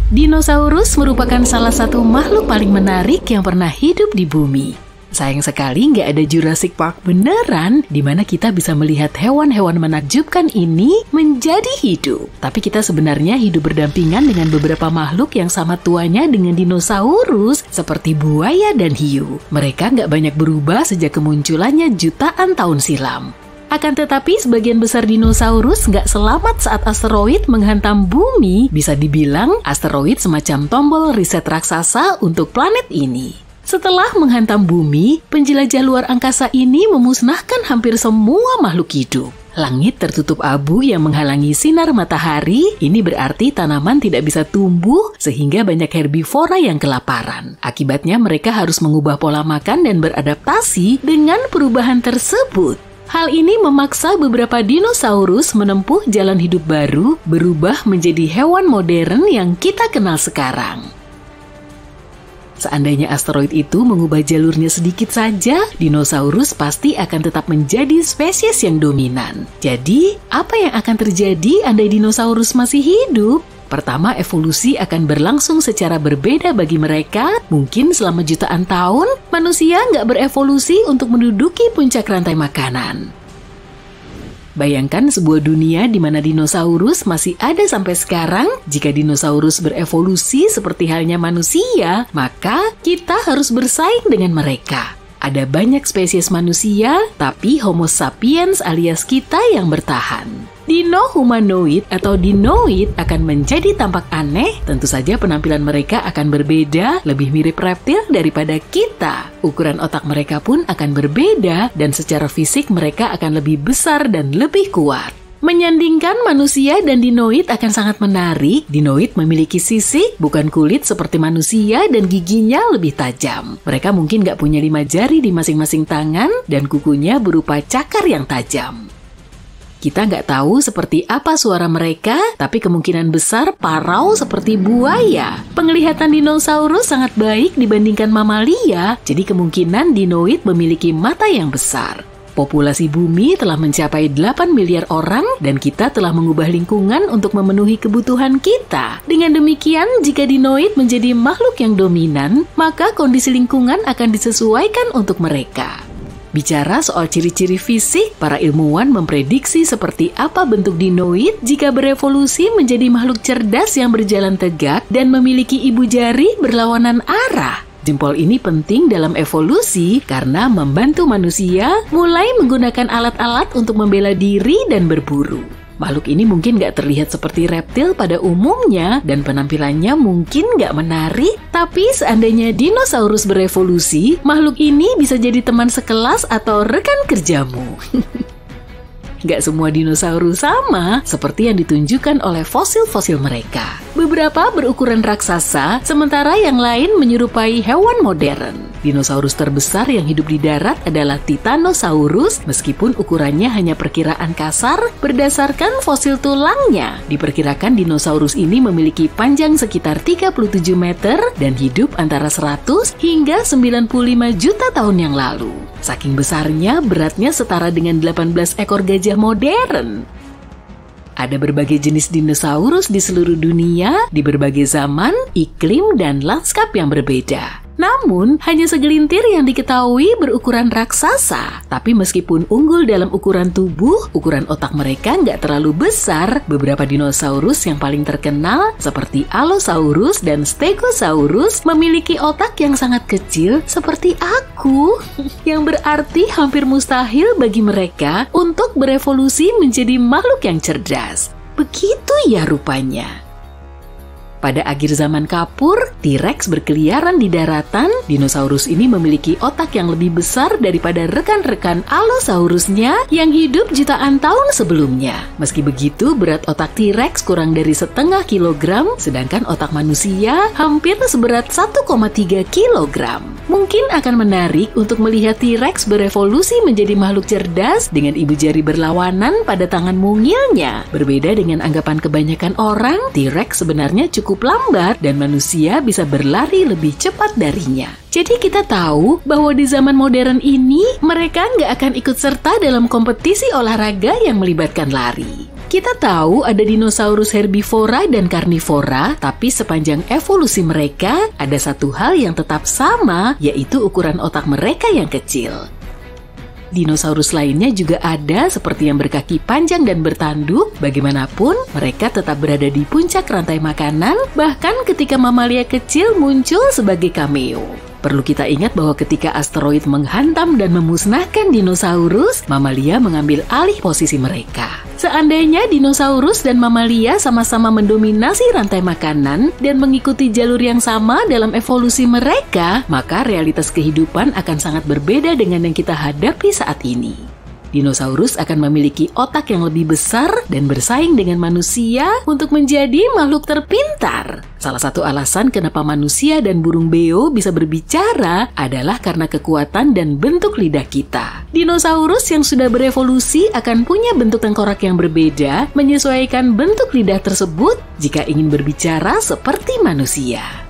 Dinosaurus merupakan salah satu makhluk paling menarik yang pernah hidup di bumi. Sayang sekali nggak ada Jurassic Park beneran di mana kita bisa melihat hewan-hewan menakjubkan ini menjadi hidup. Tapi kita sebenarnya hidup berdampingan dengan beberapa makhluk yang sama tuanya dengan dinosaurus seperti buaya dan hiu. Mereka nggak banyak berubah sejak kemunculannya jutaan tahun silam. Akan tetapi sebagian besar dinosaurus nggak selamat saat asteroid menghantam bumi. Bisa dibilang asteroid semacam tombol riset raksasa untuk planet ini. Setelah menghantam bumi, penjelajah luar angkasa ini memusnahkan hampir semua makhluk hidup. Langit tertutup abu yang menghalangi sinar matahari. Ini berarti tanaman tidak bisa tumbuh sehingga banyak herbivora yang kelaparan. Akibatnya mereka harus mengubah pola makan dan beradaptasi dengan perubahan tersebut. Hal ini memaksa beberapa dinosaurus menempuh jalan hidup baru, berubah menjadi hewan modern yang kita kenal sekarang. Seandainya asteroid itu mengubah jalurnya sedikit saja, dinosaurus pasti akan tetap menjadi spesies yang dominan. Jadi, apa yang akan terjadi andai dinosaurus masih hidup? Pertama, evolusi akan berlangsung secara berbeda bagi mereka. Mungkin selama jutaan tahun, manusia nggak berevolusi untuk menduduki puncak rantai makanan. Bayangkan sebuah dunia di mana dinosaurus masih ada sampai sekarang. Jika dinosaurus berevolusi seperti halnya manusia, maka kita harus bersaing dengan mereka. Ada banyak spesies manusia, tapi Homo sapiens alias kita yang bertahan. Dino humanoid atau dinoid akan menjadi tampak aneh. Tentu saja penampilan mereka akan berbeda, lebih mirip reptil daripada kita. Ukuran otak mereka pun akan berbeda dan secara fisik mereka akan lebih besar dan lebih kuat. Menyandingkan manusia dan dinoid akan sangat menarik. Dinoid memiliki sisik, bukan kulit seperti manusia, dan giginya lebih tajam. Mereka mungkin nggak punya 5 jari di masing-masing tangan dan kukunya berupa cakar yang tajam. Kita nggak tahu seperti apa suara mereka, tapi kemungkinan besar parau seperti buaya. Penglihatan dinosaurus sangat baik dibandingkan mamalia, jadi kemungkinan dinoid memiliki mata yang besar. Populasi bumi telah mencapai 8 miliar orang dan kita telah mengubah lingkungan untuk memenuhi kebutuhan kita. Dengan demikian, jika dinoid menjadi makhluk yang dominan, maka kondisi lingkungan akan disesuaikan untuk mereka. Bicara soal ciri-ciri fisik, para ilmuwan memprediksi seperti apa bentuk dinoid jika berevolusi menjadi makhluk cerdas yang berjalan tegak dan memiliki ibu jari berlawanan arah. Jempol ini penting dalam evolusi karena membantu manusia mulai menggunakan alat-alat untuk membela diri dan berburu. Makhluk ini mungkin nggak terlihat seperti reptil pada umumnya dan penampilannya mungkin nggak menarik, tapi seandainya dinosaurus berevolusi, makhluk ini bisa jadi teman sekelas atau rekan kerjamu. Nggak semua dinosaurus sama seperti yang ditunjukkan oleh fosil-fosil mereka. Beberapa berukuran raksasa, sementara yang lain menyerupai hewan modern. Dinosaurus terbesar yang hidup di darat adalah Titanosaurus, meskipun ukurannya hanya perkiraan kasar berdasarkan fosil tulangnya. Diperkirakan dinosaurus ini memiliki panjang sekitar 37 meter dan hidup antara 100 hingga 95 juta tahun yang lalu. Saking besarnya, beratnya setara dengan 18 ekor gajah modern. Ada berbagai jenis dinosaurus di seluruh dunia, di berbagai zaman, iklim, dan lanskap yang berbeda. Namun, hanya segelintir yang diketahui berukuran raksasa. Tapi meskipun unggul dalam ukuran tubuh, ukuran otak mereka nggak terlalu besar. Beberapa dinosaurus yang paling terkenal, seperti Allosaurus dan Stegosaurus, memiliki otak yang sangat kecil seperti aku. Yang berarti hampir mustahil bagi mereka untuk berevolusi menjadi makhluk yang cerdas. Begitu ya rupanya. Pada akhir zaman kapur, T-Rex berkeliaran di daratan. Dinosaurus ini memiliki otak yang lebih besar daripada rekan-rekan Allosaurusnya yang hidup jutaan tahun sebelumnya. Meski begitu, berat otak T-Rex kurang dari setengah kilogram, sedangkan otak manusia hampir seberat 1,3 kilogram. Mungkin akan menarik untuk melihat T-Rex berevolusi menjadi makhluk cerdas dengan ibu jari berlawanan pada tangan mungilnya. Berbeda dengan anggapan kebanyakan orang, T-Rex sebenarnya cukup lambat dan manusia bisa berlari lebih cepat darinya. Jadi kita tahu bahwa di zaman modern ini mereka nggak akan ikut serta dalam kompetisi olahraga yang melibatkan lari. Kita tahu ada dinosaurus herbivora dan karnivora, tapi sepanjang evolusi mereka, ada satu hal yang tetap sama, yaitu ukuran otak mereka yang kecil. Dinosaurus lainnya juga ada seperti yang berkaki panjang dan bertanduk. Bagaimanapun, mereka tetap berada di puncak rantai makanan, bahkan ketika mamalia kecil muncul sebagai cameo. Perlu kita ingat bahwa ketika asteroid menghantam dan memusnahkan dinosaurus, mamalia mengambil alih posisi mereka. Seandainya dinosaurus dan mamalia sama-sama mendominasi rantai makanan dan mengikuti jalur yang sama dalam evolusi mereka, maka realitas kehidupan akan sangat berbeda dengan yang kita hadapi saat ini. Dinosaurus akan memiliki otak yang lebih besar dan bersaing dengan manusia untuk menjadi makhluk terpintar. Salah satu alasan kenapa manusia dan burung beo bisa berbicara adalah karena kekuatan dan bentuk lidah kita. Dinosaurus yang sudah berevolusi akan punya bentuk tengkorak yang berbeda, menyesuaikan bentuk lidah tersebut jika ingin berbicara seperti manusia.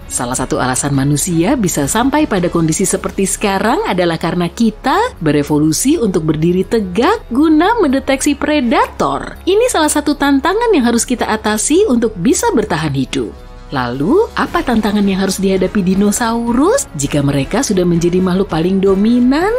Salah satu alasan manusia bisa sampai pada kondisi seperti sekarang adalah karena kita berevolusi untuk berdiri tegak guna mendeteksi predator. Ini salah satu tantangan yang harus kita atasi untuk bisa bertahan hidup. Lalu, apa tantangan yang harus dihadapi dinosaurus jika mereka sudah menjadi makhluk paling dominan?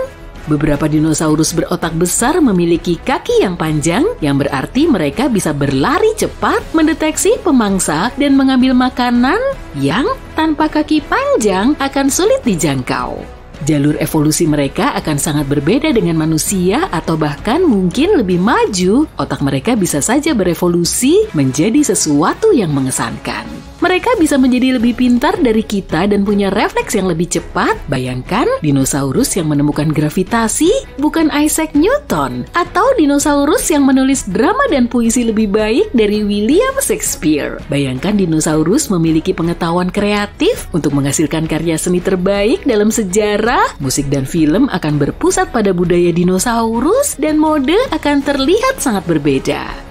Beberapa dinosaurus berotak besar memiliki kaki yang panjang, yang berarti mereka bisa berlari cepat, mendeteksi pemangsa, dan mengambil makanan yang tanpa kaki panjang akan sulit dijangkau. Jalur evolusi mereka akan sangat berbeda dengan manusia atau bahkan mungkin lebih maju. Otak mereka bisa saja berevolusi menjadi sesuatu yang mengesankan. Mereka bisa menjadi lebih pintar dari kita dan punya refleks yang lebih cepat. Bayangkan dinosaurus yang menemukan gravitasi, bukan Isaac Newton. Atau dinosaurus yang menulis drama dan puisi lebih baik dari William Shakespeare. Bayangkan dinosaurus memiliki pengetahuan kreatif untuk menghasilkan karya seni terbaik dalam sejarah. Musik dan film akan berpusat pada budaya dinosaurus dan mode akan terlihat sangat berbeda.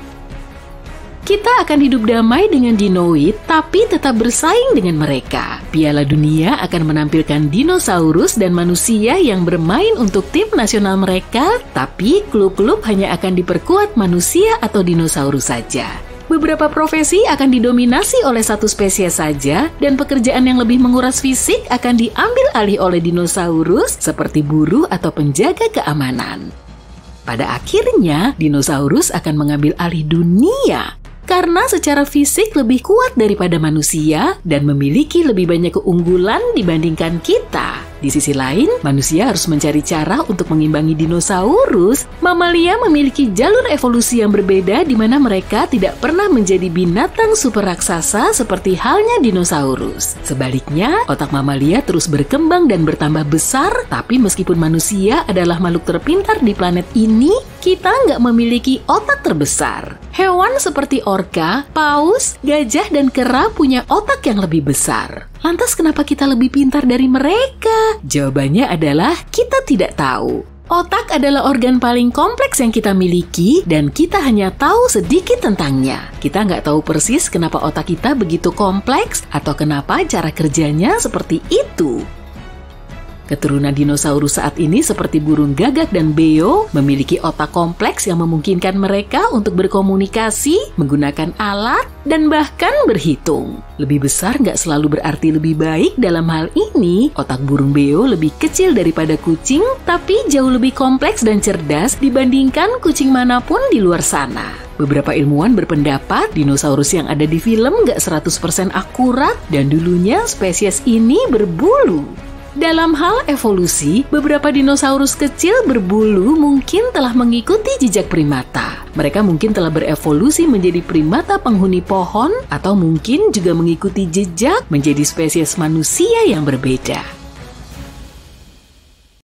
Kita akan hidup damai dengan dinoid, tapi tetap bersaing dengan mereka. Piala Dunia akan menampilkan dinosaurus dan manusia yang bermain untuk tim nasional mereka, tapi klub-klub hanya akan diperkuat manusia atau dinosaurus saja. Beberapa profesi akan didominasi oleh satu spesies saja, dan pekerjaan yang lebih menguras fisik akan diambil alih oleh dinosaurus, seperti buruh atau penjaga keamanan. Pada akhirnya, dinosaurus akan mengambil alih dunia. Karena secara fisik lebih kuat daripada manusia dan memiliki lebih banyak keunggulan dibandingkan kita. Di sisi lain, manusia harus mencari cara untuk mengimbangi dinosaurus. Mamalia memiliki jalur evolusi yang berbeda di mana mereka tidak pernah menjadi binatang super raksasa seperti halnya dinosaurus. Sebaliknya, otak mamalia terus berkembang dan bertambah besar, tapi meskipun manusia adalah makhluk terpintar di planet ini, kita nggak memiliki otak terbesar. Hewan seperti orca, paus, gajah, dan kera punya otak yang lebih besar. Lantas kenapa kita lebih pintar dari mereka? Jawabannya adalah kita tidak tahu. Otak adalah organ paling kompleks yang kita miliki dan kita hanya tahu sedikit tentangnya. Kita nggak tahu persis kenapa otak kita begitu kompleks atau kenapa cara kerjanya seperti itu. Keturunan dinosaurus saat ini seperti burung gagak dan beo memiliki otak kompleks yang memungkinkan mereka untuk berkomunikasi, menggunakan alat, dan bahkan berhitung. Lebih besar nggak selalu berarti lebih baik dalam hal ini. Otak burung beo lebih kecil daripada kucing, tapi jauh lebih kompleks dan cerdas dibandingkan kucing manapun di luar sana. Beberapa ilmuwan berpendapat dinosaurus yang ada di film nggak 100% akurat dan dulunya spesies ini berbulu. Dalam hal evolusi, beberapa dinosaurus kecil berbulu mungkin telah mengikuti jejak primata. Mereka mungkin telah berevolusi menjadi primata penghuni pohon, atau mungkin juga mengikuti jejak menjadi spesies manusia yang berbeda.